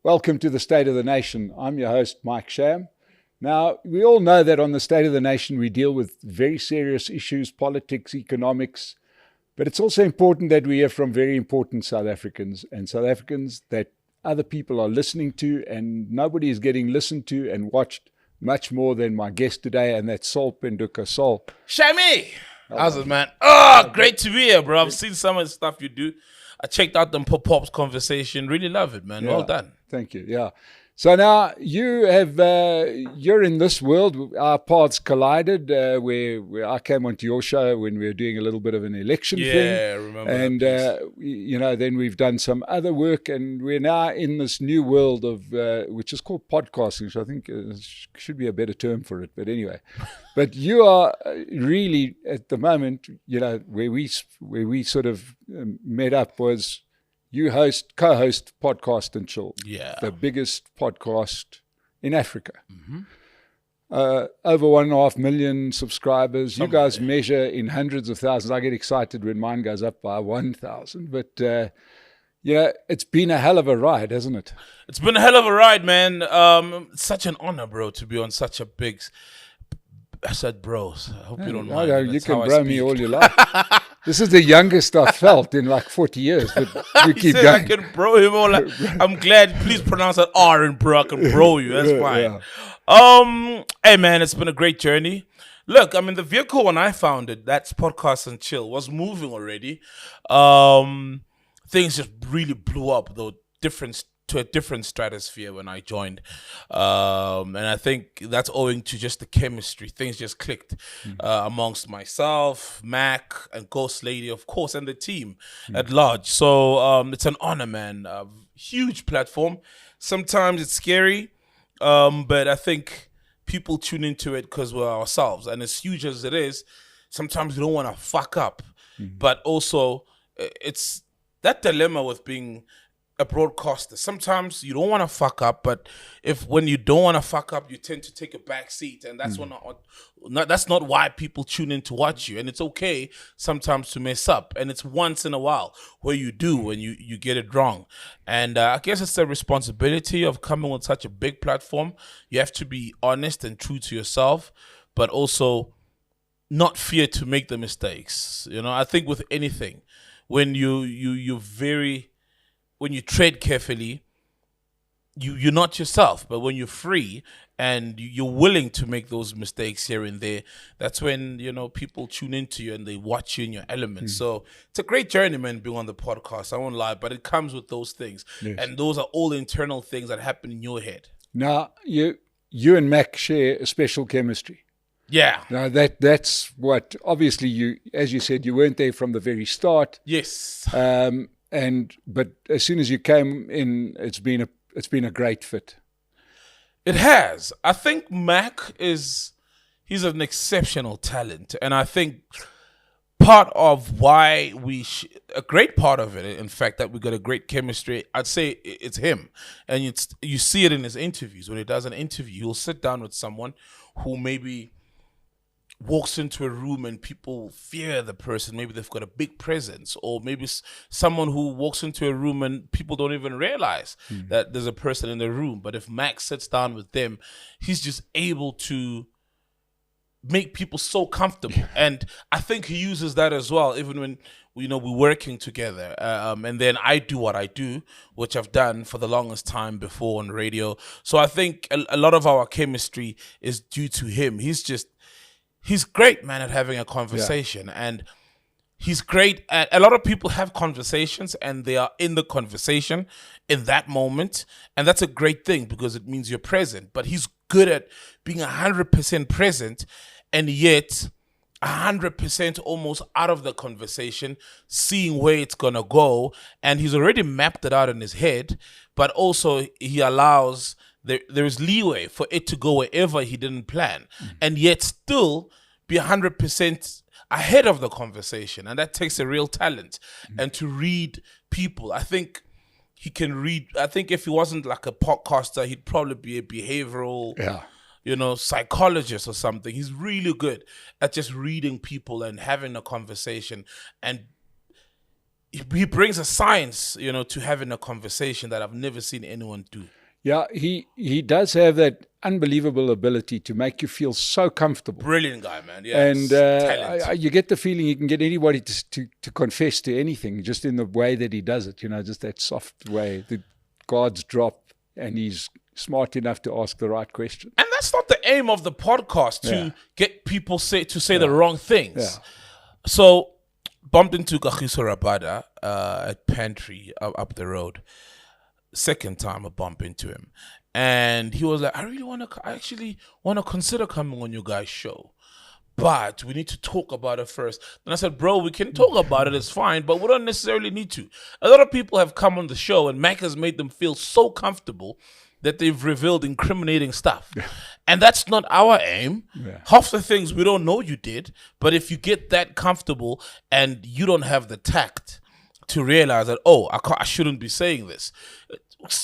Welcome to the State of the Nation. I'm your host, Mike Sham. Now, we all know that on the State of the Nation, we deal with very serious issues, politics, economics, but it's also important that we hear from very important South Africans and South Africans that other people are listening to, and nobody is getting listened to and watched much more than my guest today, and that's Sol PHENDUKA. Sol. Shammy! How's it, man? Oh, great to be here, bro. I've seen some of the stuff you do. I checked out them pop-ups conversation. Really love it, man. Yeah. Well done. Thank you. Yeah. So now you're in this world. Our paths collided where I came onto your show when we were doing a little bit of an election thing. Yeah, I remember. And, then we've done some other work, and we're now in this new world of, which is called podcasting, which I think should be a better term for it. But anyway, but you are really at the moment, where we sort of met up was, you co-host Podcast and Chill, the biggest podcast in Africa. Mm-hmm. Over 1.5 million subscribers. You guys measure in hundreds of thousands. I get excited when mine goes up by 1,000. But, it's been a hell of a ride, hasn't it? It's been a hell of a ride, man. It's such an honor, bro, to be on such a big... I said bros. I hope you don't mind. You can bro me all you like. This is the youngest I've felt in like 40 years, but you keep going. I can bro him all. I'm glad. Please pronounce that R in bro. I can bro you. That's fine. Yeah. Hey man, it's been a great journey. Look, I mean, the vehicle when I found it, that's Podcast and Chill, was moving already. Things just really blew up, though, to a different stratosphere when I joined. And I think that's owing to just the chemistry. Things just clicked amongst myself, Mac, and Ghost Lady, of course, and the team at large. So it's an honor, man. Huge platform. Sometimes it's scary, but I think people tune into it because we're ourselves. And as huge as it is, sometimes you don't want to fuck up. But also, it's that dilemma with being a broadcaster. Sometimes you don't want to fuck up, but when you don't want to fuck up, you tend to take a back seat, and that's that's not why people tune in to watch you. And it's okay sometimes to mess up, and it's once in a while where you do when you get it wrong. And I guess it's the responsibility of coming with such a big platform. You have to be honest and true to yourself, but also not fear to make the mistakes. I think with anything, when when you tread carefully, you're not yourself. But when you're free and you're willing to make those mistakes here and there, that's when, people tune into you and they watch you in your element. So it's a great journey, man, being on the podcast. I won't lie, but it comes with those things. Yes. And those are all internal things that happen in your head. Now, you and Mac share a special chemistry. Yeah. Now that's what, obviously, you, as you said, you weren't there from the very start. Yes. But as soon as you came in, it's been a great fit. It has. I think Mac he's an exceptional talent, and I think part of why a great part of it, in fact, that we got a great chemistry, I'd say it's him, and you see it in his interviews. When he does an interview, he'll sit down with someone who maybe walks into a room and people fear the person. Maybe they've got a big presence, or maybe someone who walks into a room and people don't even realize that there's a person in the room. But if Max sits down with them, he's just able to make people so comfortable. And I think he uses that as well, even when we're working together. And then I do what I do, which I've done for the longest time before on radio. So I think a lot of our chemistry is due to him. He's great, man, at having a conversation, and he's great at, a lot of people have conversations and they are in the conversation in that moment, and that's a great thing because it means you're present. But he's good at being 100% present and yet 100% almost out of the conversation, seeing where it's going to go, and he's already mapped it out in his head, but also he allows... There is leeway for it to go wherever he didn't plan, and yet still be 100% ahead of the conversation. And that takes a real talent. And to read people, I think he can read. I think if he wasn't like a podcaster, he'd probably be a behavioral, psychologist or something. He's really good at just reading people and having a conversation and he brings a science, to having a conversation that I've never seen anyone do. Yeah, he does have that unbelievable ability to make you feel so comfortable. Brilliant guy, man. Yeah, and you get the feeling he can get anybody to confess to anything, just in the way that he does it. Just that soft way. The guards drop, and he's smart enough to ask the right question. And that's not the aim of the podcast, to get people say the wrong things. Yeah. So, bumped into Kagiso Rabada at Pantry up the road. Second time I bump into him, and he was like, I actually want to consider coming on your guys' show, but we need to talk about it first. And I said, bro, we can talk about it, it's fine, but we don't necessarily need to. A lot of people have come on the show, and Mac has made them feel so comfortable that they've revealed incriminating stuff. And that's not our aim. Yeah. Half the things we don't know you did, but if you get that comfortable and you don't have the tact to realize that, I shouldn't be saying this.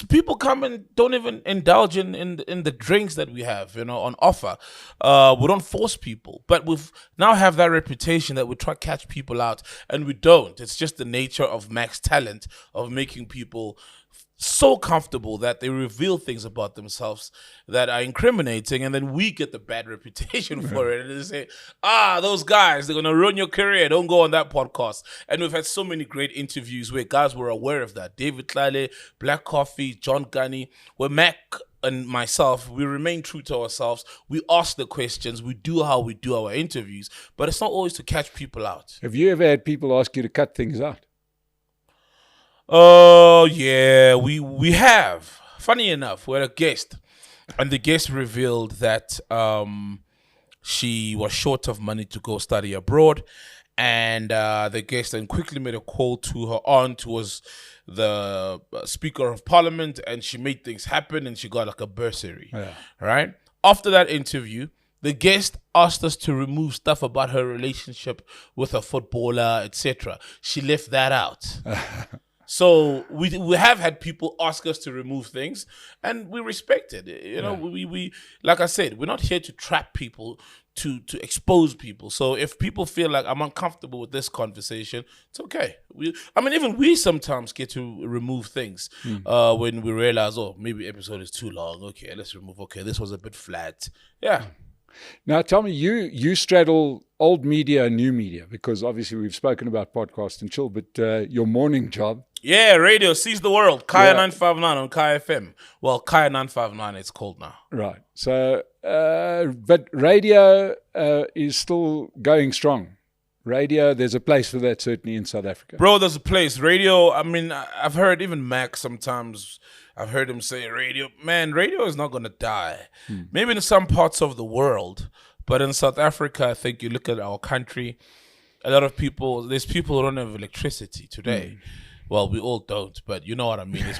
People come and don't even indulge in the drinks that we have, on offer. We don't force people, but we've now have that reputation that we try to catch people out, and we don't. It's just the nature of Mac's talent of making people so comfortable that they reveal things about themselves that are incriminating, and then we get the bad reputation for it. And they say, those guys, they're going to ruin your career. Don't go on that podcast. And we've had so many great interviews where guys were aware of that. David Tlale, Black Coffee, John Gunny, where Mac and myself, we remain true to ourselves. We ask the questions. We do how we do our interviews, but it's not always to catch people out. Have you ever had people ask you to cut things out? Oh, yeah, we have. Funny enough, we had a guest, and the guest revealed that she was short of money to go study abroad, and the guest then quickly made a call to her aunt, who was the Speaker of Parliament, and she made things happen, and she got like a bursary, right? After that interview, the guest asked us to remove stuff about her relationship with a footballer, etc. She left that out. So we have had people ask us to remove things, and we respect it. We like I said, we're not here to trap people, to expose people. So if people feel like I'm uncomfortable with this conversation, it's okay. Even we sometimes get to remove things when we realize, maybe episode is too long. Okay, let's remove. Okay, this was a bit flat. Yeah. Now, tell me, you straddle old media and new media, because obviously we've spoken about podcast and chill, but your morning job. Yeah, radio sees the world. Kaya 959 on Kaya FM. Well, Kaya 959 it's called now. Right. So, but radio is still going strong. Radio, there's a place for that certainly in South Africa. Bro, there's a place. Radio, I've heard even Mac sometimes, I've heard him say radio is not going to die. Maybe in some parts of the world, but in South Africa, I think you look at our country, a lot of people, there's people who don't have electricity today. Well, we all don't, but you know what I mean. There's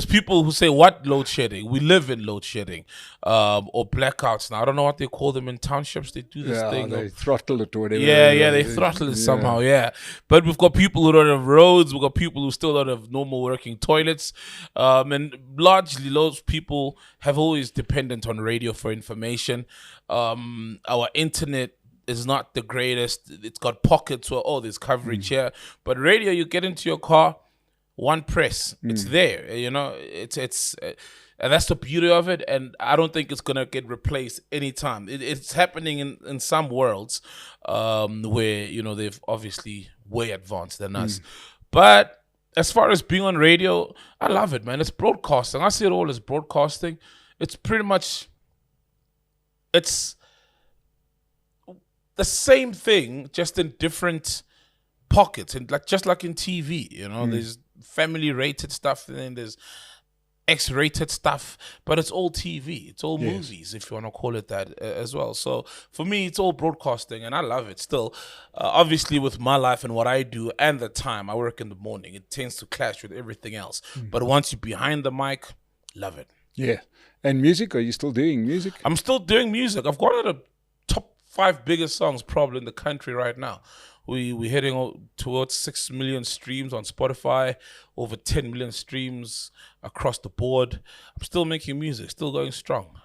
people who say, what load shedding? We live in load shedding, or blackouts now. I don't know what they call them in townships. They do this thing. They throttle it or whatever. Yeah, they throttle it somehow, But we've got people who don't have roads. We've got people who still don't have normal working toilets. And largely those people have always dependent on radio for information. Our internet is not the greatest. It's got pockets where, there's coverage here. But radio, you get into your car, one press, it's there. It's and that's the beauty of it. And I don't think it's going to get replaced anytime. It's happening in some worlds where, they've obviously way advanced than us. But as far as being on radio, I love it, man. It's broadcasting. I see it all as broadcasting. It's pretty much, it's the same thing, just in different pockets, and just like in TV, there's family rated stuff, and then there's X-rated stuff, but it's all TV, it's all movies, if you want to call it that as well. So for me, it's all broadcasting, and I love it still. Obviously, with my life and what I do and the time I work in the morning, it tends to clash with everything else. But once you're behind the mic, love it. Yeah. And music? Are you still doing music? I'm still doing music. I've got the top 5 biggest songs probably in the country right now. We're heading towards 6 million streams on Spotify, over 10 million streams across the board. I'm still making music, still going strong.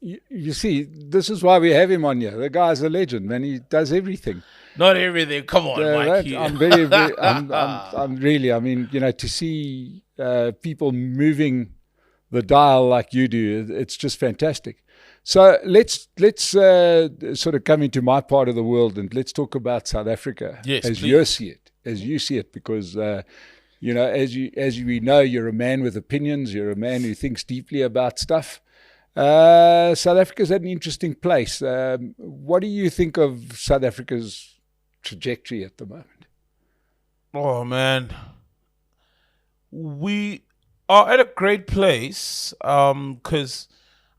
You see, this is why we have him on here. The guy's a legend, man. He does everything. Not everything. Come on, Mike. I'm very, I'm really, I mean, to see people moving the dial like you do, it's just fantastic. So let's sort of come into my part of the world, and let's talk about South Africa as you see it, because as we know, you're a man with opinions. You're a man who thinks deeply about stuff. South Africa's at an interesting place. What do you think of South Africa's trajectory at the moment? Oh man, we are at a great place because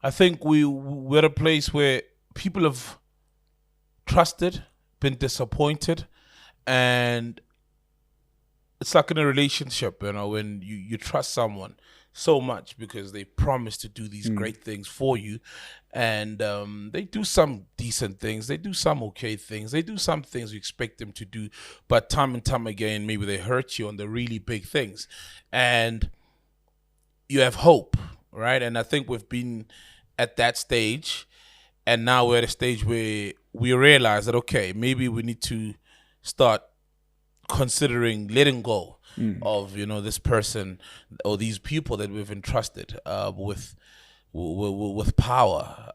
I think we're at a place where people have trusted, been disappointed, and it's like in a relationship, when you trust someone so much because they promise to do these great things for you, and they do some decent things, they do some okay things, they do some things you expect them to do, but time and time again, maybe they hurt you on the really big things, and you have hope, right? And I think we've been at that stage, and now we're at a stage where we realize that, okay, maybe we need to start considering letting go of this person or these people that we've entrusted with power,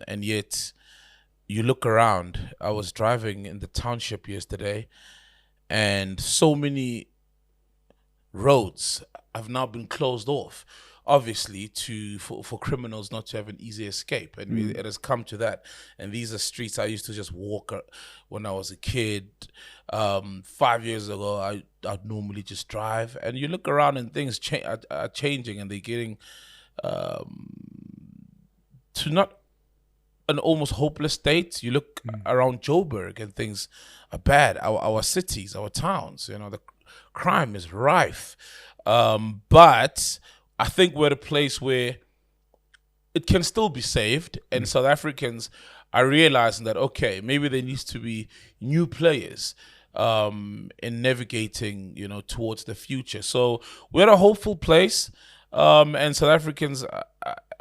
and yet you look around. I was driving in the township yesterday, and so many roads have now been closed off, obviously for criminals not to have an easy escape, and it has come to that. And these are streets I used to just walk when I was a kid. 5 years ago, I'd normally just drive, and you look around and things are changing, and they're getting to not an almost hopeless state. You look around Joburg and things are bad. Our cities, our towns, the crime is rife. But I think we're at a place where it can still be saved, and South Africans are realizing that, okay, maybe there needs to be new players in navigating, towards the future. So we're at a hopeful place, and South Africans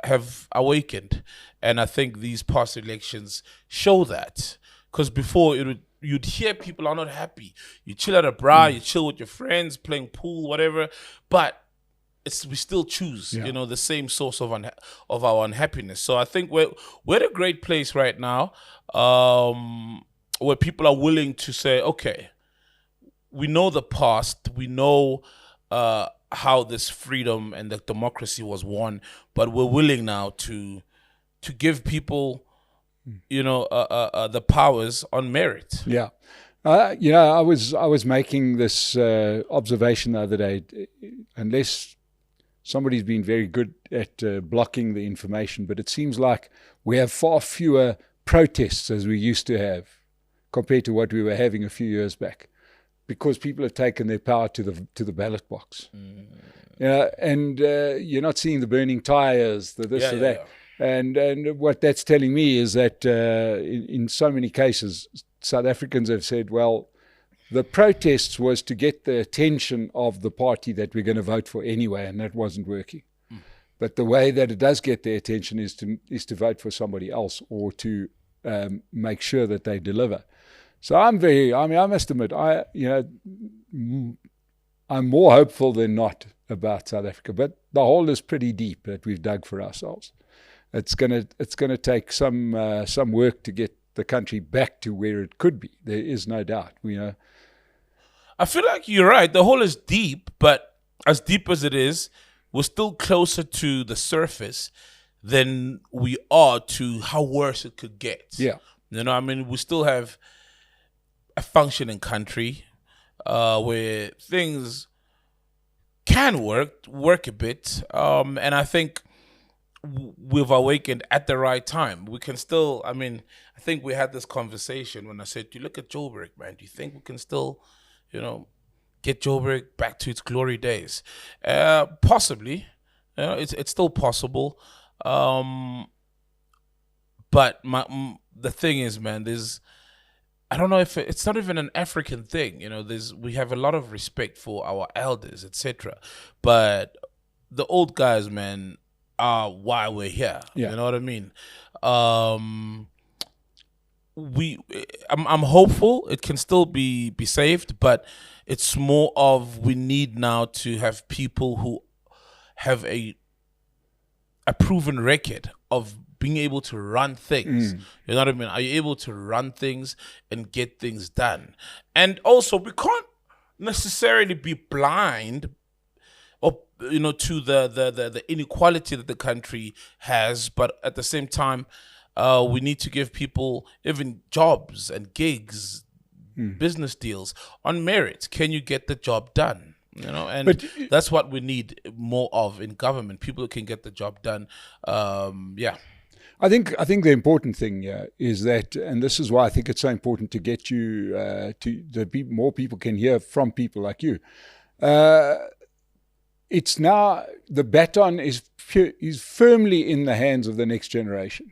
have awakened, and I think these past elections show that, because before you'd hear people are not happy. You chill at a bar, you chill with your friends, playing pool, whatever, but we still choose, the same source of our unhappiness. So I think we're at a great place right now, where people are willing to say, okay, we know the past, we know how this freedom and the democracy was won, but we're willing now to give people, the powers on merit. Yeah. I was making this observation the other day. Unless somebody's been very good at blocking the information, but it seems like we have far fewer protests as we used to have compared to what we were having a few years back, because people have taken their power to the ballot box. And you're not seeing the burning tires, the this or that. Yeah. And what that's telling me is that in so many cases, South Africans have said, well, the protests was to get the attention of the party that we're going to vote for anyway, and that wasn't working. But the way that it does get their attention is to vote for somebody else, or to make sure that they deliver. So I must admit, I'm more hopeful than not about South Africa. But the hole is pretty deep that we've dug for ourselves. It's gonna take some work to get the country back to where it could be. There is no doubt. I feel like you're right. The hole is deep, but as deep as it is, we're still closer to the surface than we are to how worse it could get. Yeah. We still have a functioning country where things can work a bit. And I think we've awakened at the right time. We can still, I think we had this conversation when I said, you look at Joburg, man, do you think we can still, get Joburg back to its glory days? Possibly. It's still possible. But the thing is, man, I don't know if it's not even an African thing. We have a lot of respect for our elders, etc. But the old guys, man, are why we're here. Yeah. You know what I mean? I'm hopeful it can still be saved, but it's more of we need now to have people who have a proven record of being able to run things. You know what I mean? Are you able to run things and get things done? And also, we can't necessarily be blind or to the inequality that the country has, but at the same time, we need to give people even jobs and gigs, business deals on merit. Can you get the job done? And that's what we need more of in government. People who can get the job done. I think the important thing is that, and this is why I think it's so important to get you more people can hear from people like you. It's now the baton is firmly in the hands of the next generation.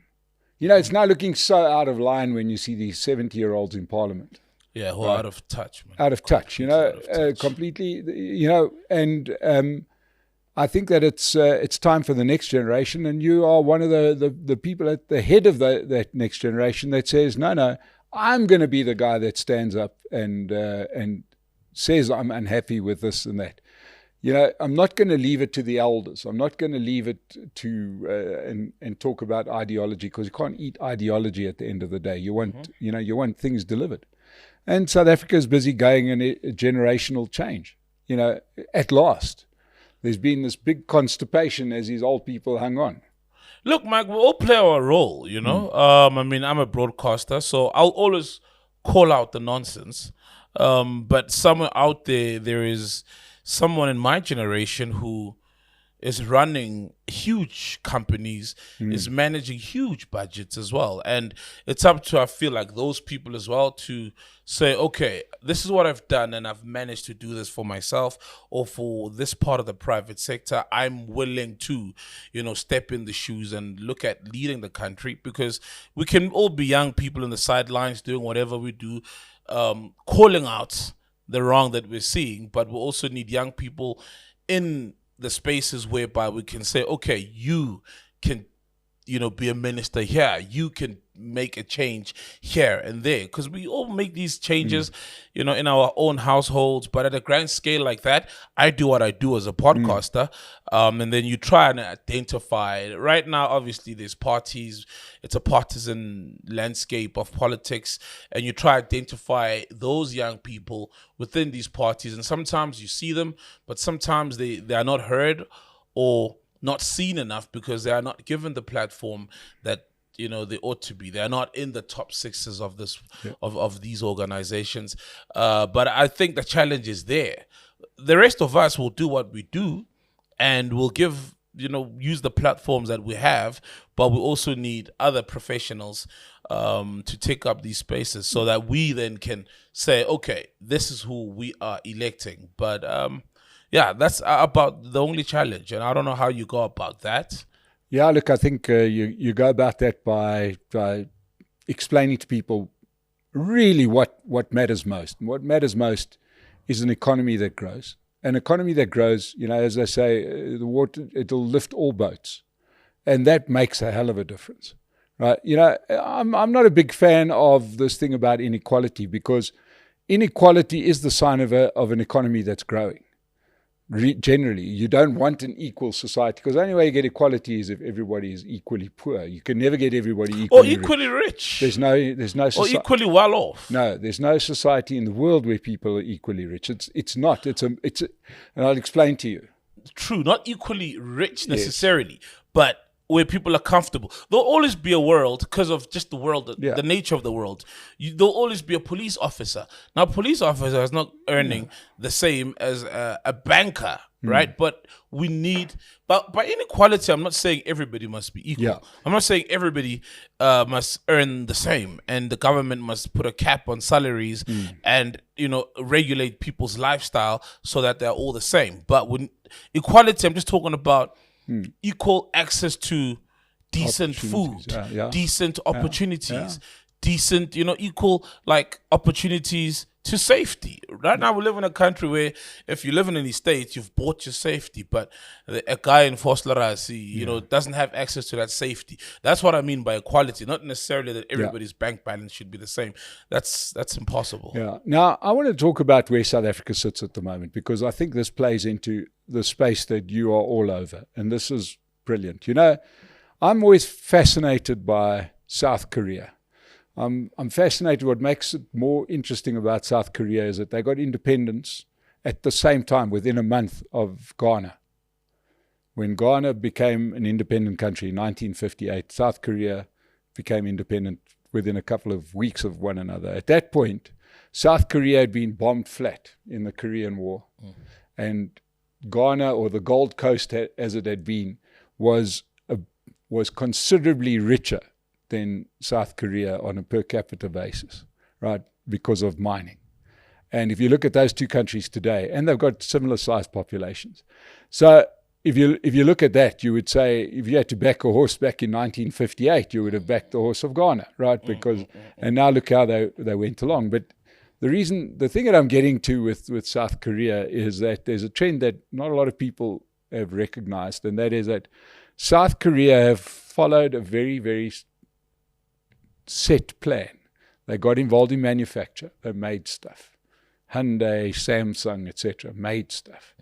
It's now looking so out of line when you see these 70-year-olds in Parliament. Yeah, who are out of touch, man. Out of touch, completely, and I think that it's time for the next generation, and you are one of the people at the head of that next generation that says, no, I'm going to be the guy that stands up and says I'm unhappy with this and that. I'm not going to leave it to the elders. I'm not going to leave it to and talk about ideology, because you can't eat ideology at the end of the day. You want you want things delivered. And South Africa is busy going in a generational change. At last, there's been this big constipation as these old people hung on. Look, Mike, we all play our role, I mean, I'm a broadcaster, so I'll always call out the nonsense. But somewhere out there is someone in my generation who is running huge companies, is managing huge budgets as well. And it's up to, I feel like, those people as well to say, okay, this is what I've done and I've managed to do this for myself or for this part of the private sector. I'm willing to, step in the shoes and look at leading the country, because we can all be young people in the sidelines doing whatever we do, calling out the wrong that we're seeing, but we also need young people in the spaces whereby we can say, okay, you can, be a minister here. You can make a change here and there, because we all make these changes, in our own households. But at a grand scale like that, I do what I do as a podcaster, and then you try and identify. Right now, obviously, there's parties. It's a partisan landscape of politics, and you try to identify those young people within these parties. And sometimes you see them, but sometimes they are not heard or not seen enough, because they are not given the platform that they ought to be. They are not in the top sixes of this of these organizations. But I think the challenge is there. The rest of us will do what we do, and we'll give use the platforms that we have. But we also need other professionals to take up these spaces, so that we then can say, okay, this is who we are electing. But that's about the only challenge, and I don't know how you go about that. Yeah, look, I think you go about that by explaining to people really what matters most. And what matters most is an economy that grows. An economy that grows, as they say, the water, it'll lift all boats. And that makes a hell of a difference, right? I'm not a big fan of this thing about inequality, because inequality is the sign of an economy that's growing. Generally, you don't want an equal society, because the only way you get equality is if everybody is equally poor. You can never get everybody equally rich. There's no or equally well off. No, there's no society in the world where people are equally rich. It's not. And I'll explain to you. True, not equally rich necessarily, but where people are comfortable. There'll always be a world, because of just the world, the nature of the world. There'll always be a police officer. Now, a police officer is not earning the same as a banker, right? But we need, but by inequality, I'm not saying everybody must be equal. Yeah. I'm not saying everybody must earn the same, and the government must put a cap on salaries and, regulate people's lifestyle so that they're all the same. But when equality, I'm just talking about equal access to decent food, decent opportunities, decent, equal opportunities to safety. Right now, we live in a country where if you live in any state, you've bought your safety, but a guy in Vosloorus, doesn't have access to that safety. That's what I mean by equality. Not necessarily that everybody's bank balance should be the same. That's impossible. Yeah. Now, I want to talk about where South Africa sits at the moment, because I think this plays into the space that you are all over, and this is brilliant. I'm always fascinated by South Korea. I'm fascinated. What makes it more interesting about South Korea is that they got independence at the same time, within a month of Ghana. When Ghana became an independent country in 1958, South Korea became independent within a couple of weeks of one another. At that point, South Korea had been bombed flat in the Korean War. And Ghana, or the Gold Coast as it had been, was considerably richer than South Korea on a per capita basis, right, because of mining. And if you look at those two countries today, and they've got similar sized populations. So if you look at that, you would say, if you had to back a horse back in 1958, you would have backed the horse of Ghana, right? And now look how they went along. But the thing that I'm getting to with South Korea is that there's a trend that not a lot of people have recognized, and that is that South Korea have followed a very, very set plan. They got involved in manufacture. They made stuff. Hyundai, Samsung, etc. made stuff,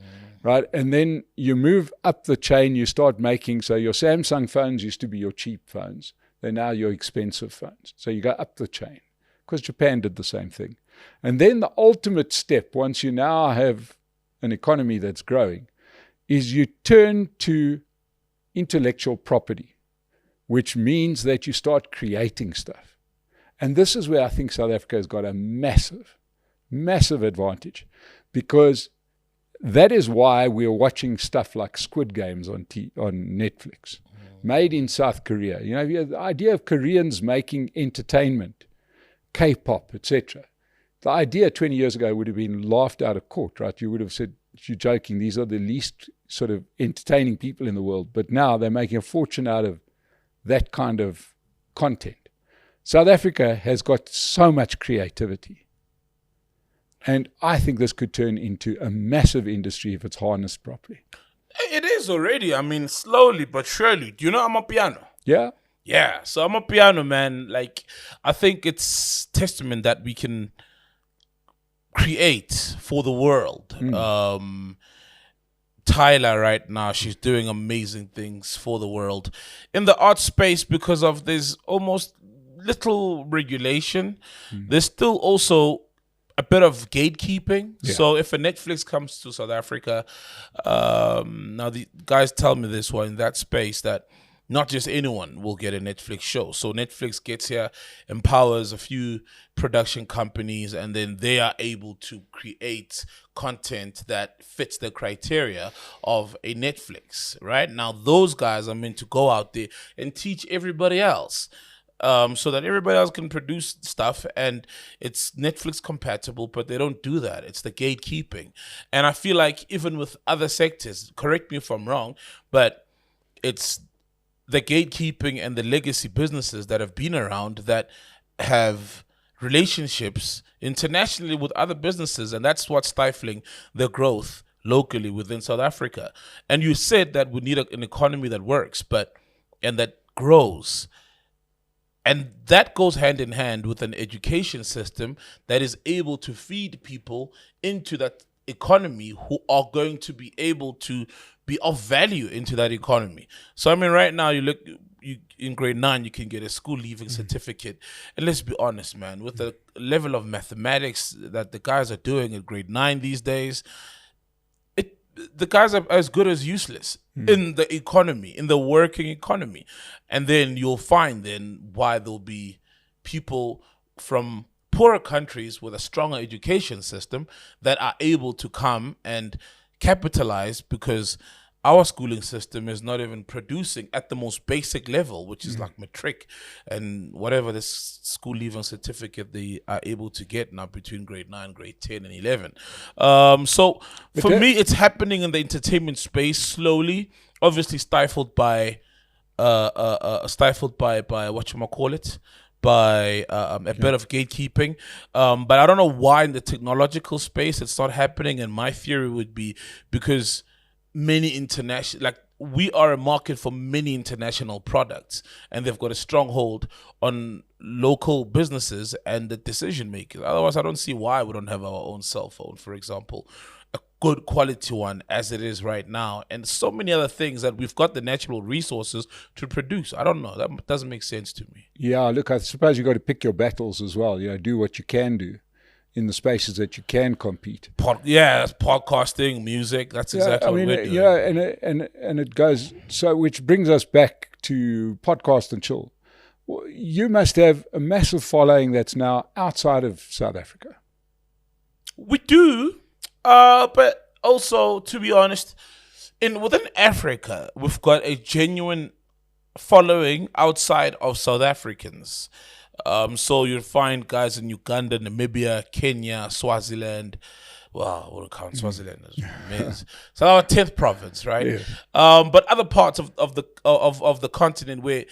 right? And then you move up the chain, you start making, so your Samsung phones used to be your cheap phones. They're now your expensive phones. So you go up the chain, because Japan did the same thing. And then the ultimate step, once you now have an economy that's growing, is you turn to intellectual property, which means that you start creating stuff. And this is where I think South Africa has got a massive, massive advantage, because that is why we're watching stuff like Squid Games on Netflix, made in South Korea. The idea of Koreans making entertainment, K-pop, etc. The idea 20 years ago would have been laughed out of court, right? You would have said, you're joking, these are the least sort of entertaining people in the world. But now they're making a fortune out of that kind of content. South Africa has got so much creativity. And I think this could turn into a massive industry if it's harnessed properly. It is already. I mean, slowly but surely. Do you know Amapiano? Yeah. Yeah. So Amapiano, man, I think it's testament that we can create for the world. Tyler right now, she's doing amazing things for the world in the art space, because of there's almost little regulation. There's still also a bit of gatekeeping. So if a Netflix comes to South Africa, now the guys tell me this one in that space, that not just anyone will get a Netflix show. So Netflix gets here, empowers a few production companies, and then they are able to create content that fits the criteria of a Netflix, right? Now, those guys are meant to go out there and teach everybody else, so that everybody else can produce stuff and it's Netflix compatible, but they don't do that. It's the gatekeeping. And I feel like even with other sectors, correct me if I'm wrong, but it's the gatekeeping and the legacy businesses that have been around that have relationships internationally with other businesses, and that's what's stifling the growth locally within South Africa. And you said that we need an economy that works, and that grows. And that goes hand in hand with an education system that is able to feed people into that economy who are going to be able to be of value into that economy. So, I mean, right now, you in grade 9, you can get a school leaving certificate. And let's be honest, man, with the level of mathematics that the guys are doing at grade 9 these days, the guys are as good as useless in the economy, in the working economy. And then you'll find then why there'll be people from poorer countries with a stronger education system that are able to come and capitalize, because our schooling system is not even producing at the most basic level, which is like matric and whatever this school leaving certificate they are able to get now between grade 9, grade 10 and 11. So for me, it's happening in the entertainment space slowly, obviously stifled by what you call it, by a bit of gatekeeping. But I don't know why in the technological space it's not happening. And my theory would be because many international, like we are a market for many international products, and they've got a stronghold on local businesses and the decision makers. Otherwise, I don't see why we don't have our own cell phone, for example, a good quality one as it is right now, and so many other things that we've got the natural resources to produce. I don't know. That doesn't make sense to me. Yeah, look, I suppose you've got to pick your battles as well. Do what you can do in the spaces that you can compete. That's podcasting, music. That's exactly what we're doing. And it goes, so which brings us back to Podcast and Chill. You must have a massive following that's now outside of South Africa. We do, but also, to be honest, within Africa, we've got a genuine following outside of South Africans. So you'll find guys in Uganda, Namibia, Kenya, Swaziland. Well, I wouldn't count Swaziland as means. So our 10th province, right? Yeah. But other parts of the continent where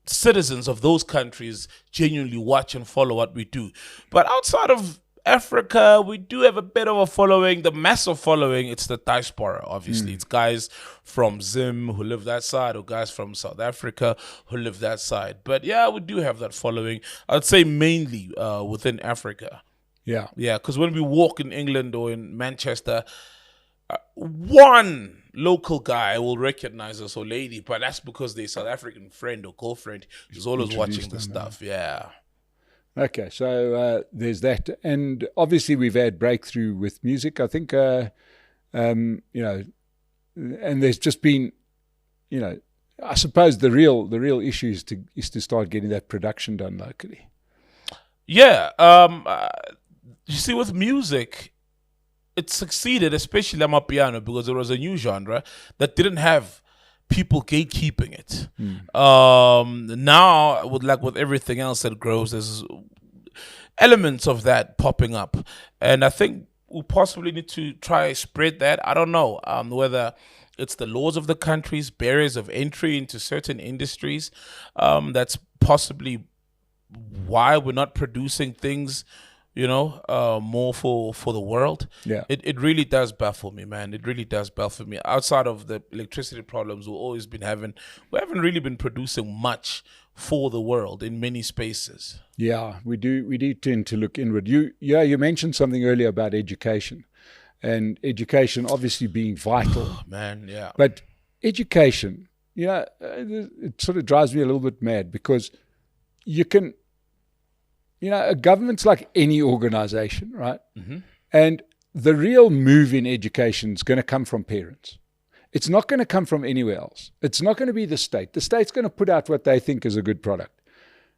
citizens of those countries genuinely watch and follow what we do. But outside of Africa, we do have a bit of a following. The massive following, it's the diaspora, obviously. It's guys from Zim who live that side, or guys from South Africa who live that side. But yeah, we do have that following. I'd say mainly within Africa. Yeah. Yeah, because when we walk in England or in Manchester, one local guy will recognize us or lady, but that's because their South African friend or girlfriend is always watching the stuff. Yeah. Okay, so there's that, and obviously we've had breakthrough with music. I think, and there's just been, I suppose the real issue is to start getting that production done locally. Yeah, you see, with music, it succeeded, especially Amapiano, because it was a new genre that didn't have people gatekeeping it. Now, with everything else that grows, there's elements of that popping up, and I think we possibly need to try spread that. I don't know whether it's the laws of the countries, barriers of entry into certain industries. That's possibly why we're not producing things more for the world. Yeah. It really does baffle me, man. It really does baffle me. Outside of the electricity problems we've always been having, we haven't really been producing much for the world in many spaces. Yeah, we do tend to look inward. You mentioned something earlier about education, and education obviously being vital. Man, yeah. But education, it sort of drives me a little bit mad, because you can, a government's like any organization, right? Mm-hmm. And the real move in education is going to come from parents. It's not going to come from anywhere else. It's not going to be the state. The state's going to put out what they think is a good product.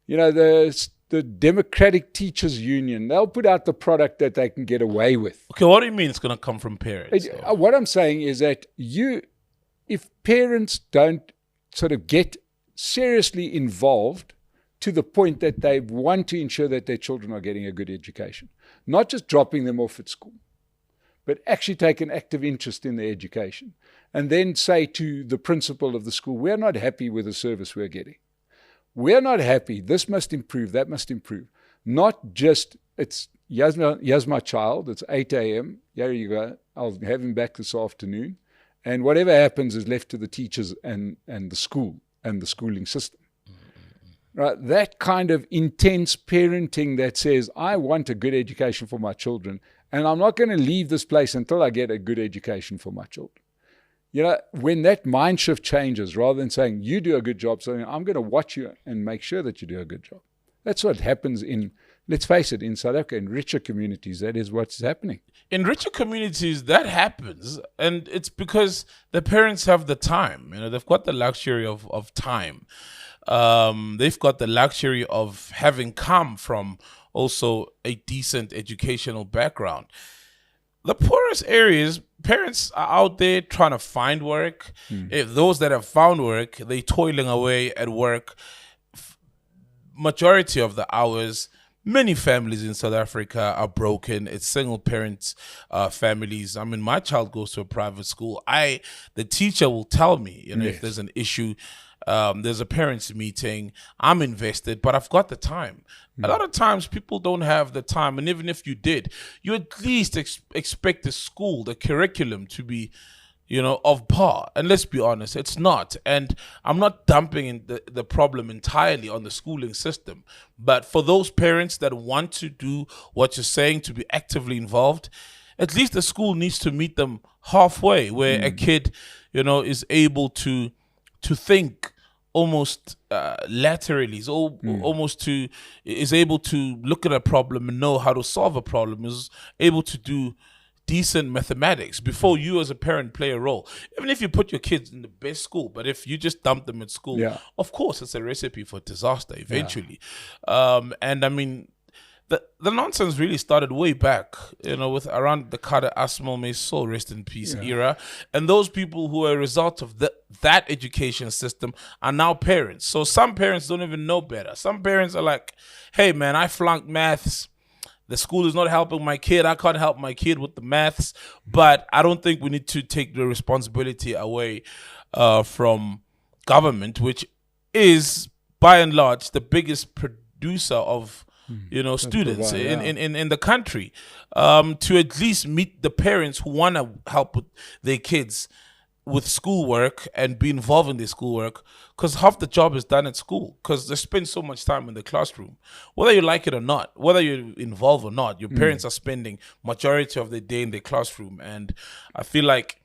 The Democratic Teachers Union, they'll put out the product that they can get away with. Okay, what do you mean it's going to come from parents? What I'm saying is that if parents don't sort of get seriously involved to the point that they want to ensure that their children are getting a good education, not just dropping them off at school, but actually take an active interest in their education, and then say to the principal of the school, we're not happy with the service we're getting. We're not happy. This must improve. That must improve. Not just, it's, here's my child. It's 8 a.m. Here you go. I'll have him back this afternoon. And whatever happens is left to the teachers and the school and the schooling system. Right? That kind of intense parenting that says, I want a good education for my children, and I'm not going to leave this place until I get a good education for my children. When that mind shift changes, rather than saying, you do a good job, so I'm going to watch you and make sure that you do a good job. That's what happens in, let's face it, in South Africa, in richer communities, that is what's happening. In richer communities, that happens, and it's because the parents have the time. They've got the luxury of time. They've got the luxury of having come from also a decent educational background. The poorest areas, parents are out there trying to find work. If those that have found work, they're toiling away at work majority of the hours. Many families in South Africa are broken. It's single parents, families. I mean, my child goes to a private school. The teacher will tell me, if there's an issue. There's a parents' meeting. I'm invested, but I've got the time. A lot of times people don't have the time, and even if you did, you at least expect the school, the curriculum to be, of par. And let's be honest, it's not. And I'm not dumping in the problem entirely on the schooling system. But for those parents that want to do what you're saying, to be actively involved, at least the school needs to meet them halfway, where a kid, is able to think almost laterally, is able to look at a problem and know how to solve a problem, is able to do decent mathematics before you as a parent play a role. Even if you put your kids in the best school, but if you just dump them at school, of course it's a recipe for disaster eventually. And I mean, the nonsense really started way back, with around the Carter Asmal, may soul rest in peace era. And those people who are a result of that education system are now parents. So some parents don't even know better. Some parents are like, hey man, I flunked maths. The school is not helping my kid. I can't help my kid with the maths. But I don't think we need to take the responsibility away from government, which is by and large the biggest producer of students in the country, to at least meet the parents who want to help with their kids with schoolwork and be involved in their schoolwork, because half the job is done at school, because they spend so much time in the classroom. Whether you like it or not, whether you're involved or not, your parents are spending majority of the day in the classroom. And I feel like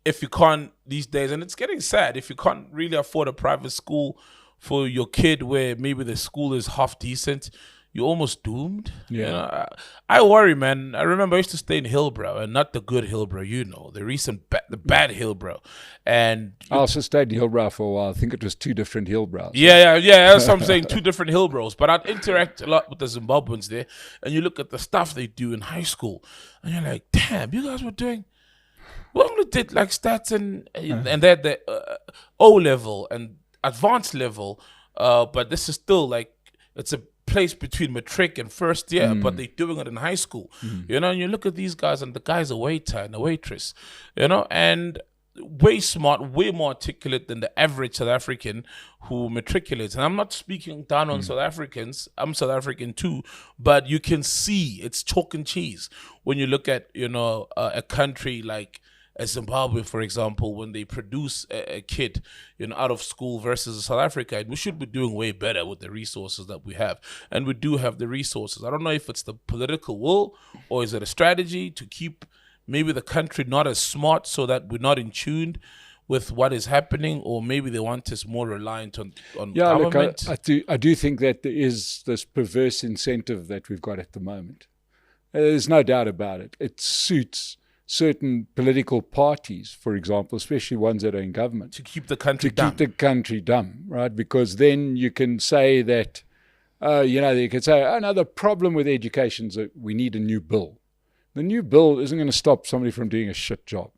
if you can't these days, and it's getting sad, if you can't really afford a private school for your kid where maybe the school is half decent, you're almost doomed. I worry, man. I remember I used to stay in Hillbrow, and not the good Hillbrow, the recent, the bad Hillbrow. And I also stayed in Hillbrow for a while. I think it was 2 different Hillbrows. Yeah. That's what I'm saying, 2 different Hillbrows. But I'd interact a lot with the Zimbabweans there, and you look at the stuff they do in high school, and you're like, damn, you guys were doing. We only did like stats and they're the O level and advanced level, but this is still like, it's a place between matric and first year, but they're doing it in high school. And you look at these guys, and the guy's a waiter and a waitress, and way smart, way more articulate than the average South African who matriculates. And I'm not speaking down on South Africans. I'm South African too, but you can see it's chalk and cheese when you look at a country like Zimbabwe, for example, when they produce a kid out of school versus South Africa. And we should be doing way better with the resources that we have, and we do have the resources. I don't know if it's the political will, or is it a strategy to keep maybe the country not as smart so that we're not in tune with what is happening, or maybe they want us more reliant on government. Look, I do think that there is this perverse incentive that we've got at the moment. There's no doubt about it. It suits certain political parties, for example, especially ones that are in government, to keep the country dumb, right? Because then you can say that, you can say, the problem with education is that we need a new bill. The new bill isn't going to stop somebody from doing a shit job.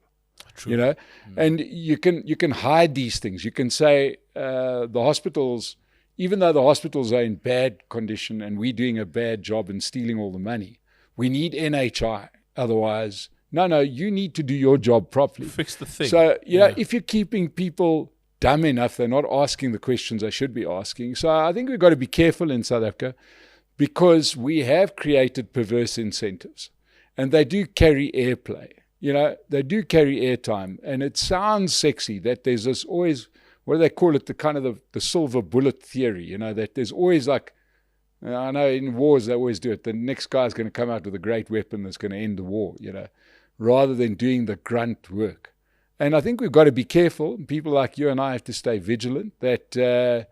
True. And you can hide these things. You can say the hospitals, even though the hospitals are in bad condition and we're doing a bad job and stealing all the money, we need NHI. Otherwise, no, you need to do your job properly. Fix the thing. So, if you're keeping people dumb enough, they're not asking the questions they should be asking. So I think we've got to be careful in South Africa, because we have created perverse incentives, and they do carry airplay. They do carry airtime, and it sounds sexy that there's this always, what do they call it, the kind of the silver bullet theory, that there's always like, I know in wars they always do it, the next guy's going to come out with a great weapon that's going to end the war, rather than doing the grunt work. And I think we've got to be careful. People like you and I have to stay vigilant that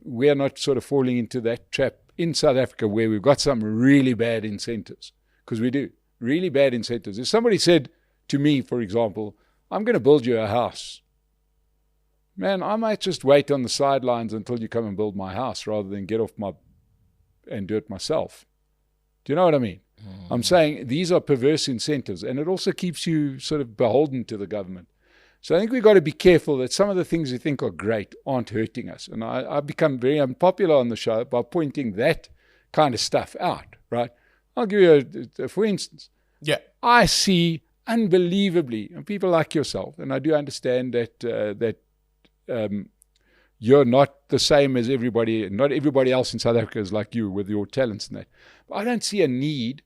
we are not sort of falling into that trap in South Africa, where we've got some really bad incentives, because we do. Really bad incentives. If somebody said to me, for example, I'm going to build you a house, man, I might just wait on the sidelines until you come and build my house rather than get off and do it myself. Do you know what I mean? I'm saying these are perverse incentives, and it also keeps you sort of beholden to the government. So I think we've got to be careful that some of the things we think are great aren't hurting us. And I've become very unpopular on the show by pointing that kind of stuff out, right? I'll give you for instance. Yeah. I see unbelievably, and people like yourself, and I do understand that you're not the same as everybody. Not everybody else in South Africa is like you with your talents and that. But I don't see a need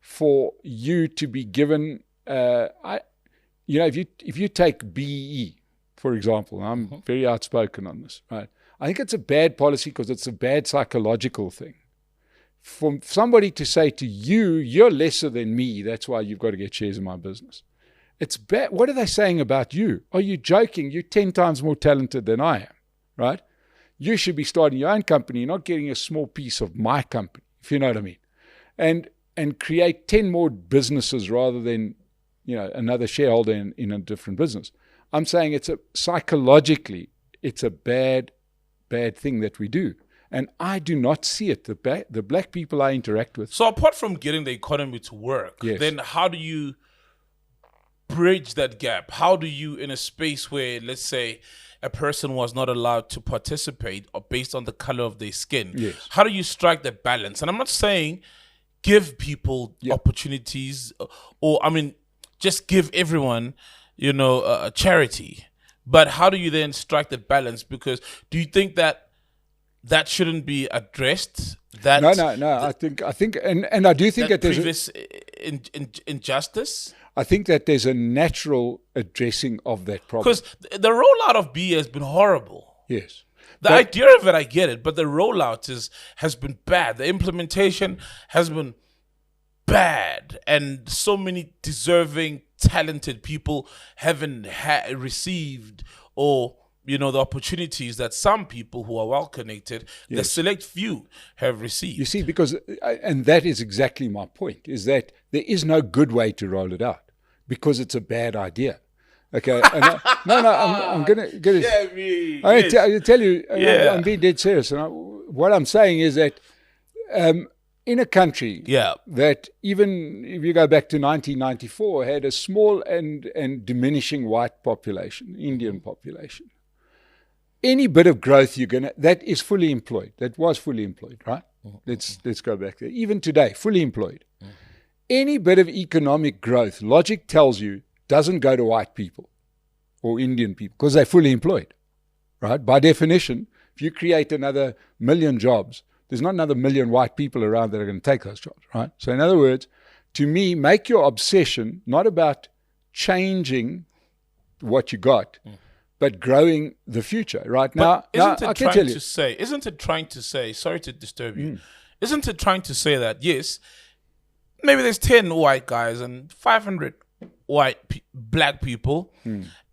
for you to be given. If you take BEE, for example, I'm very outspoken on this, right? I think it's a bad policy because it's a bad psychological thing. For somebody to say to you, you're lesser than me, that's why you've got to get shares in my business. It's bad. What are they saying about you? Are you joking? You're 10 times more talented than I am, right? You should be starting your own company, not getting a small piece of my company, if you know what I mean. And create 10 more businesses rather than, another shareholder in a different business. I'm saying psychologically, it's a bad thing that we do. And I do not see it. The black people I interact with. So apart from getting the economy to work, then how do you bridge that gap? How do you, in a space where, let's say, a person was not allowed to participate or based on the color of their skin, how do you strike that balance? And I'm not saying give people opportunities or, just give everyone, a charity. But how do you then strike that balance? Because do you think that shouldn't be addressed? No. I think, and I do think that there's previous injustice. I think that there's a natural addressing of that problem. Because the rollout of B has been horrible. Yes. The idea of it, I get it, but the rollout has been bad. The implementation has been bad, and so many deserving, talented people haven't received or the opportunities that some people who are well connected, the select few, have received. You see, and that is exactly my point, is that there is no good way to roll it out because it's a bad idea. Okay, I'm going to tell you, I'm being dead serious. And what I'm saying is that in a country that even if you go back to 1994, had a small and diminishing white population, Indian population, any bit of growth that is fully employed. That was fully employed, right? Let's go back there. Even today, fully employed. Any bit of economic growth, logic tells you, doesn't go to white people or Indian people because they're fully employed, right? By definition, if you create another 1 million jobs, there's not another 1 million white people around that are going to take those jobs, right? So in other words, to me, make your obsession not about changing what you got, but growing the future. Right now, isn't it trying to say, sorry to disturb you, isn't it trying to say that, yes, maybe there's 10 white guys and 500 black people,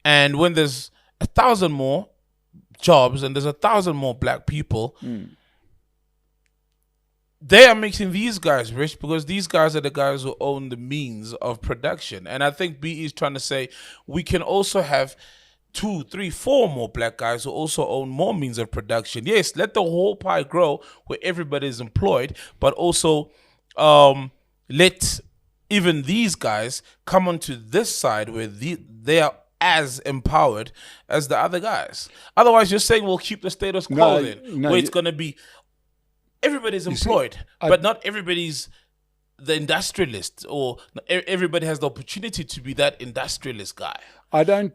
and when there's 1,000 more jobs and there's 1,000 more black people, they are making these guys rich because these guys are the guys who own the means of production. And I think BE is trying to say we can also have 2, 3, 4 more black guys who also own more means of production. Yes, let the whole pie grow where everybody is employed, but also let even these guys come onto this side where they are as empowered as the other guys. Otherwise, you're saying we'll keep the status quo where it's going to be everybody's employed, but not everybody's the industrialist, or everybody has the opportunity to be that industrialist guy.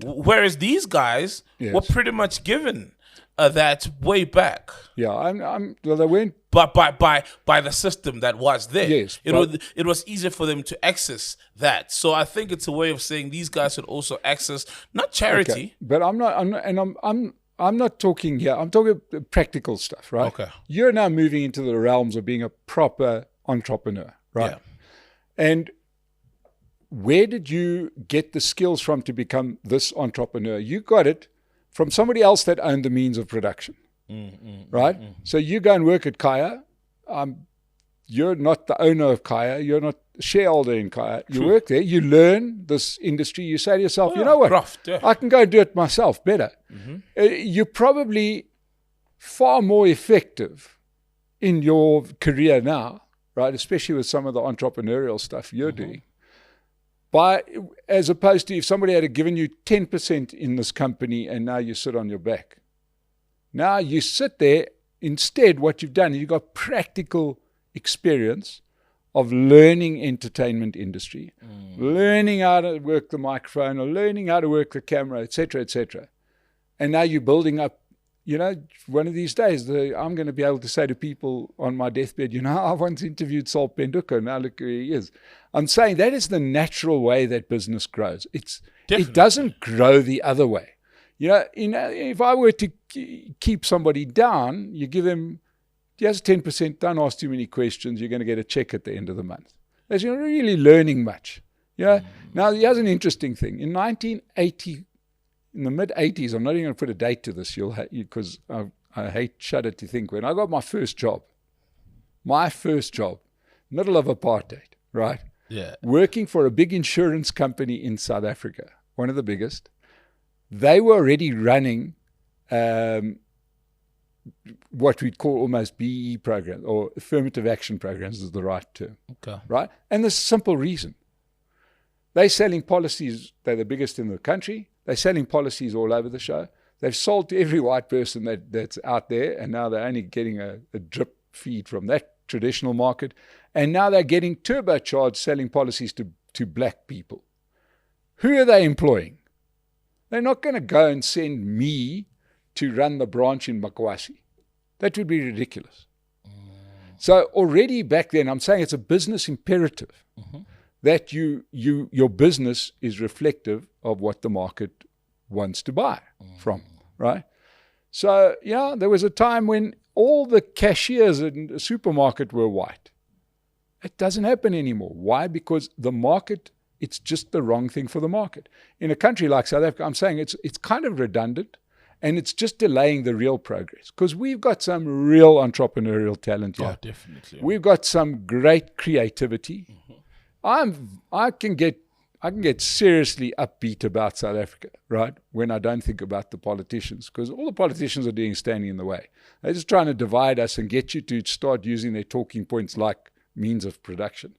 Whereas these guys were pretty much given that way back. Yeah, well, they weren't. But by the system that was there, yes, it was easier for them to access that. So I think it's a way of saying these guys should also access not charity. Okay. But I'm not talking here. I'm talking practical stuff, right? Okay. You're now moving into the realms of being a proper entrepreneur, right? Yeah. And where did you get the skills from to become this entrepreneur? You got it from somebody else that owned the means of production, right? So you go and work at Kaya. You're not the owner of Kaya. You're not a shareholder in Kaya. You work there. You learn this industry. You say to yourself, you know what? I can go do it myself better. You're probably far more effective in your career now, right? Especially with some of the entrepreneurial stuff you're doing. As opposed to if somebody had given you 10% in this company and now you sit on your back. Now you sit there. Instead, what you've done is you've got practical experience of learning entertainment industry, learning how to work the microphone or learning how to work the camera, etc., etc. And now you're building up, one of these days, I'm going to be able to say to people on my deathbed, I once interviewed Sol PHENDUKA, now look where he is. I'm saying that is the natural way that business grows. It doesn't grow the other way. If I were to keep somebody down, you give him, here's 10%, don't ask too many questions, you're going to get a check at the end of the month. That's not really learning much. Now, here's an interesting thing. In 1980, in the mid-'80s, I'm not even going to put a date to this, because I shudder to think, when I got my first job, middle of apartheid, right? Yeah. Working for a big insurance company in South Africa, one of the biggest. They were already running what we'd call almost BE programs, or affirmative action programs is the right term. Okay. Right? And there's a simple reason. They're selling policies, they're the biggest in the country. They're selling policies all over the show. They've sold to every white person that's out there, and now they're only getting a drip feed from that traditional market. And now they're getting turbocharged selling policies to black people. Who are they employing? They're not going to go and send me to run the branch in Makwasi. That would be ridiculous. So already back then, I'm saying it's a business imperative that your business is reflective of what the market wants to buy from, right? So, there was a time when all the cashiers in the supermarket were white. It doesn't happen anymore. Why? Because the market, it's just the wrong thing for the market. In a country like South Africa, I'm saying it's kind of redundant, and it's just delaying the real progress, because we've got some real entrepreneurial talent here. Oh, definitely. We've got some great creativity. I can get seriously upbeat about South Africa, right, when I don't think about the politicians, because all the politicians are doing is standing in the way. They're just trying to divide us and get you to start using their talking points like means of production.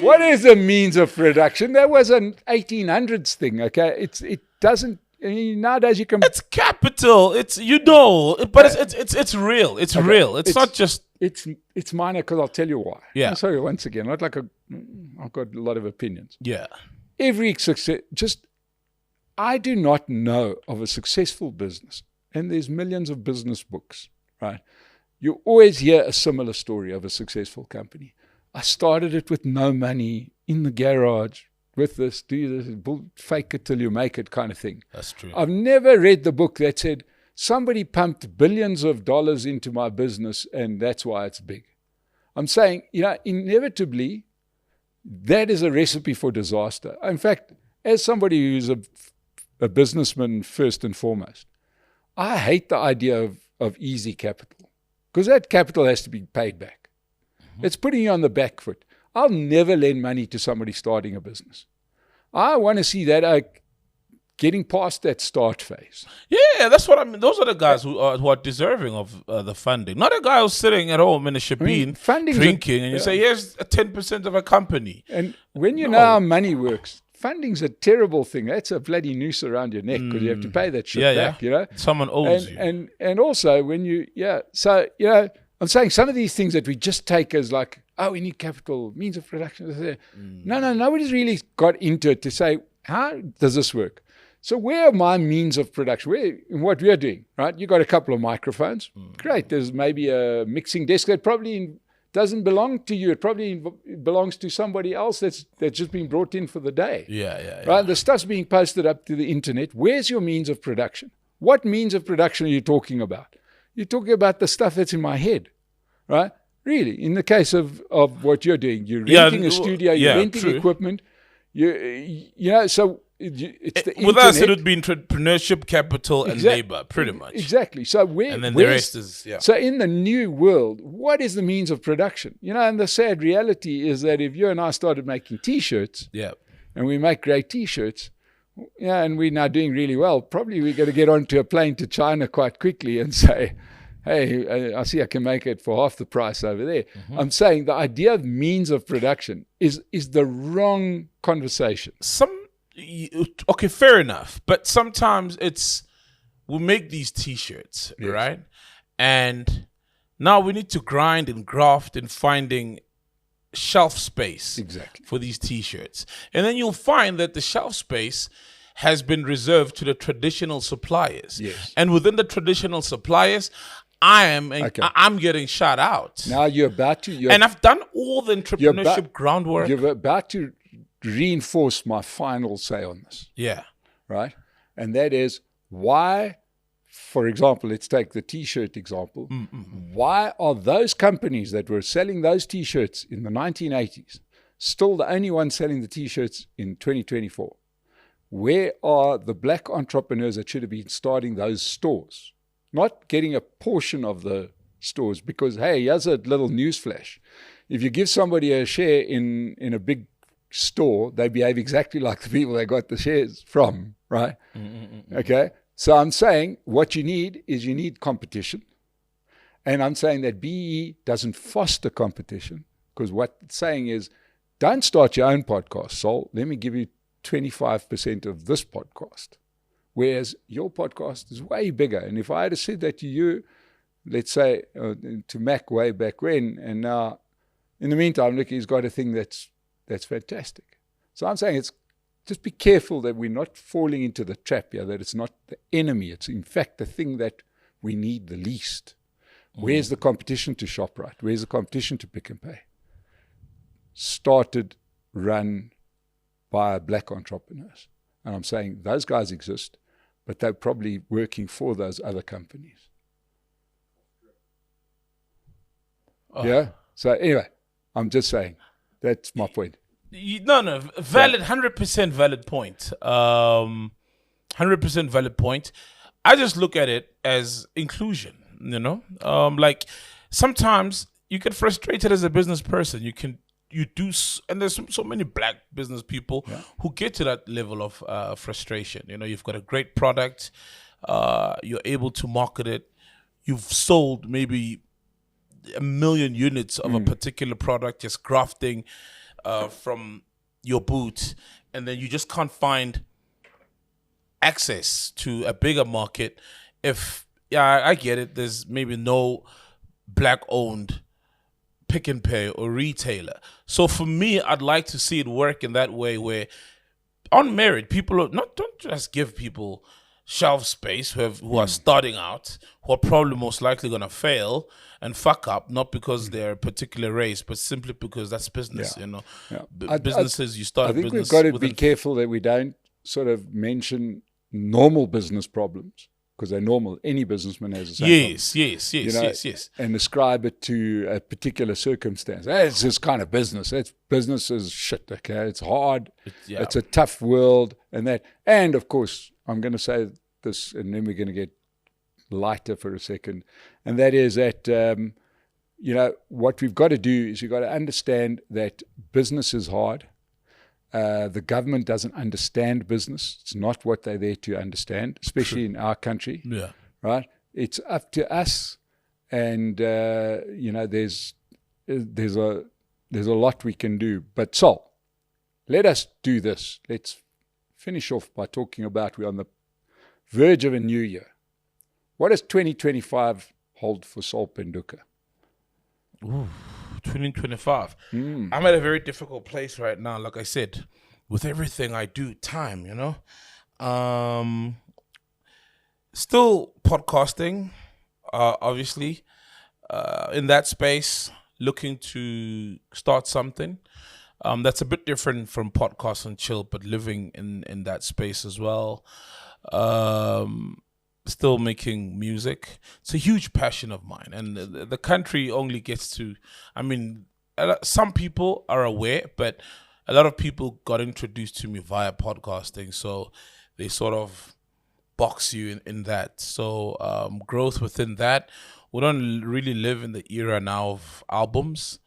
What is a means of production? That was an 1800s thing, okay? It doesn't. Nowadays you can. It's capital. It's but it's real. It's real. It's not just. It's minor, because I'll tell you why. Yeah. Sorry, once again, I've got a lot of opinions. Yeah. Every success, I do not know of a successful business, and there's millions of business books, right? You always hear a similar story of a successful company. I started it with no money, in the garage, with this, do this, fake it till you make it kind of thing. That's true. I've never read the book that said, somebody pumped billions of dollars into my business, and that's why it's big. I'm saying, inevitably, that is a recipe for disaster. In fact, as somebody who's a businessman first and foremost, I hate the idea of easy capital, because that capital has to be paid back. It's putting you on the back foot. I'll never lend money to somebody starting a business. I want to see that getting past that start phase. Yeah, that's what I mean. Those are the guys who are deserving of the funding. Not a guy who's sitting at home in a shebeen drinking, and you say, here's 10% of a company. And when you know how money works, funding's a terrible thing. That's a bloody noose around your neck, because you have to pay that shit back, Someone owes you. And also when I'm saying some of these things that we just take as like, we need capital, means of production. No, nobody's really got into it to say, how does this work? So where are my means of production? In what we are doing, right? You got a couple of microphones. Great. There's maybe a mixing desk that probably doesn't belong to you. It probably belongs to somebody else that's just been brought in for the day. Yeah. Right? The stuff's being posted up to the internet. Where's your means of production? What means of production are you talking about? You're talking about the stuff that's in my head, right? Really, in the case of what you're doing, you're renting a studio, you're renting equipment. So it's the with us, it would be entrepreneurship, capital, and labor, pretty much. Exactly. So and then the rest is So in the new world, what is the means of production? And the sad reality is that if you and I started making T-shirts, and we make great T-shirts, and we're now doing really well, probably we're going to get onto a plane to China quite quickly and say, hey, I see I can make it for half the price over there. I'm saying the idea of means of production is the wrong conversation. Okay, fair enough. But sometimes we make these T-shirts, right? And now we need to grind and graft in finding shelf space exactly for these T-shirts. And then you'll find that the shelf space has been reserved to the traditional suppliers. Yes. And within the traditional suppliers, I'm getting shut out. Now you're about to... and I've done all the entrepreneurship groundwork. You're about to reinforce my final say on this. Yeah. Right? And that is why, for example, let's take the T-shirt example. Why are those companies that were selling those T-shirts in the 1980s still the only ones selling the T-shirts in 2024? Where are the black entrepreneurs that should have been starting those stores? Not getting a portion of the stores, because, hey, here's a little news flash. If you give somebody a share in a big store, they behave exactly like the people they got the shares from, right? Okay? So I'm saying what you need competition. And I'm saying that BE doesn't foster competition, because what it's saying is, don't start your own podcast, Sol. Let me give you 25% of this podcast. Whereas your podcast is way bigger. And if I had said that to you, let's say to Mac way back when, and now, in the meantime, look, he's got a thing that's fantastic. So I'm saying just be careful that we're not falling into the trap here, that it's not the enemy. It's in fact the thing that we need the least. Where's the competition to ShopRite? Where's the competition to Pick and Pay? Started, run by black entrepreneurs. And I'm saying those guys exist, but they're probably working for those other companies. Yeah? So anyway, I'm just saying, that's my point. No, valid, 100% valid point. 100% valid point. I just look at it as inclusion, like sometimes you get frustrated as a business person. And there's so many black business people who get to that level of frustration. You've got a great product, you're able to market it, you've sold maybe 1 million units of a particular product, just grafting from your boot, and then you just can't find access to a bigger market. I get it, there's maybe no black-owned Pick and Pay or retailer. So for me, I'd like to see it work in that way, where on merit, people don't just give people shelf space who are starting out, who are probably most likely going to fail and fuck up, not because they're a particular race, but simply because that's business. Businesses, you start. I think business we've got to be careful that we don't sort of mention normal business problems, because they're normal. Any businessman has the same problem. Yes. And ascribe it to a particular circumstance. It's this kind of business. Business is shit, okay? It's hard. It's a tough world. And of course, I'm going to say this, and then we're going to get lighter for a second. And that is that, what we've got to do is we've got to understand that business is hard. The government doesn't understand business. It's not what they're there to understand, especially in our country. Yeah. Right? It's up to us, and there's a lot we can do. But Sol, let us do this. Let's finish off by talking about we're on the verge of a new year. What does 2025 hold for Sol PHENDUKA? Ooh. 2025. I'm at a very difficult place right now. Like I said, with everything I do, time, still podcasting, obviously, in that space, looking to start something. That's a bit different from podcast and chill, but living in that space as well. Still making music. It's a huge passion of mine, and the country only gets to, some people are aware, but a lot of people got introduced to me via podcasting, so they sort of box you in that. So growth within that. We don't really live in the era now of albums.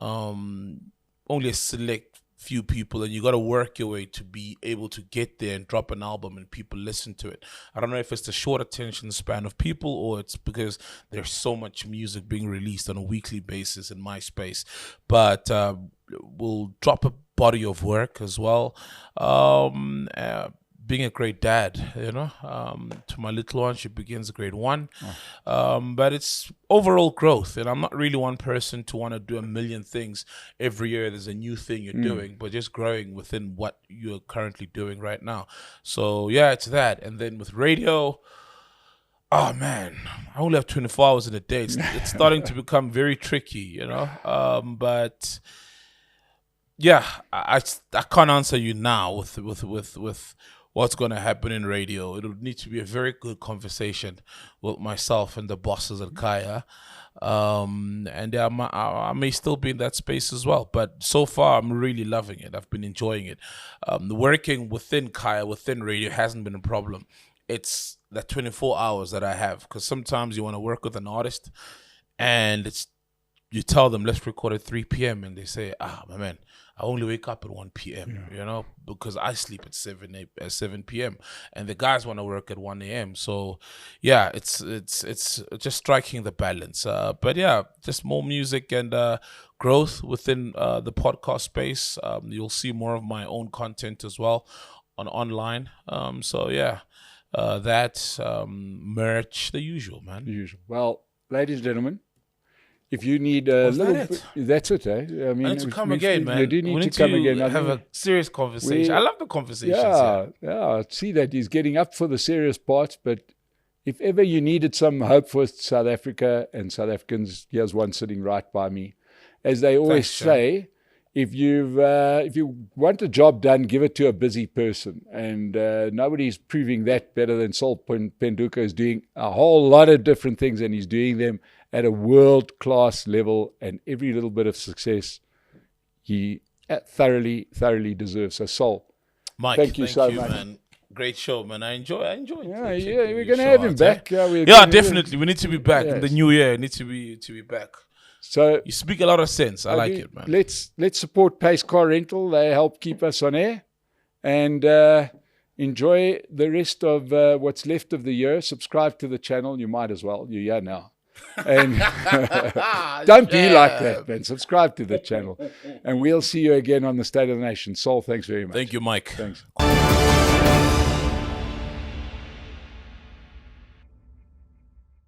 Only a select few people, and you got to work your way to be able to get there and drop an album and people listen to it. I don't know if it's the short attention span of people, or it's because there's so much music being released on a weekly basis in my space, but we'll drop a body of work as well. being a great dad, to my little one. She begins grade 1. But it's overall growth. And I'm not really one person to want to do a million things every year. There's a new thing you're doing, but just growing within what you're currently doing right now. So, yeah, it's that. And then with radio, oh, man, I only have 24 hours in a day. It's starting to become very tricky, But, yeah, I can't answer you now with what's going to happen in radio. It would need to be a very good conversation with myself and the bosses at Kaya. I may still be in that space as well. But so far, I'm really loving it. I've been enjoying it. Working within Kaya, within radio, hasn't been a problem. It's the 24 hours that I have. Because sometimes you want to work with an artist and you tell them, let's record at 3 p.m. And they say, my man, I only wake up at 1 p.m., because I sleep at 7 p.m. and the guys want to work at 1 a.m. So, yeah, it's just striking the balance. But, yeah, just more music and growth within the podcast space. You'll see more of my own content as well online. Merch, the usual, man. The usual. Well, ladies and gentlemen, if you need a that's it, eh? I need to come again, man. You do need to come again. Have a serious conversation. I love the conversations. Yeah. See that he's getting up for the serious parts, but if ever you needed some hope for South Africa and South Africans, here's one sitting right by me. As they always say, if you want a job done, give it to a busy person. And nobody's proving that better than Saul PHENDUKA is doing a whole lot of different things, and he's doing them at a world-class level, and every little bit of success he thoroughly deserves. So, Saul, Mike, thank you so much. Man. Great show, man. I enjoy it. Yeah, we're going to have him back. Definitely. We need to be back in the new year. We need to be back. So you speak a lot of sense. I like it, man. Let's support Pace Car Rental. They help keep us on air, and enjoy the rest of what's left of the year. Subscribe to the channel. You might as well. You're here now. And don't be like that, man. Subscribe to the channel. And we'll see you again on the State of the Nation. Saul, thanks very much. Thank you, Mike. Thanks.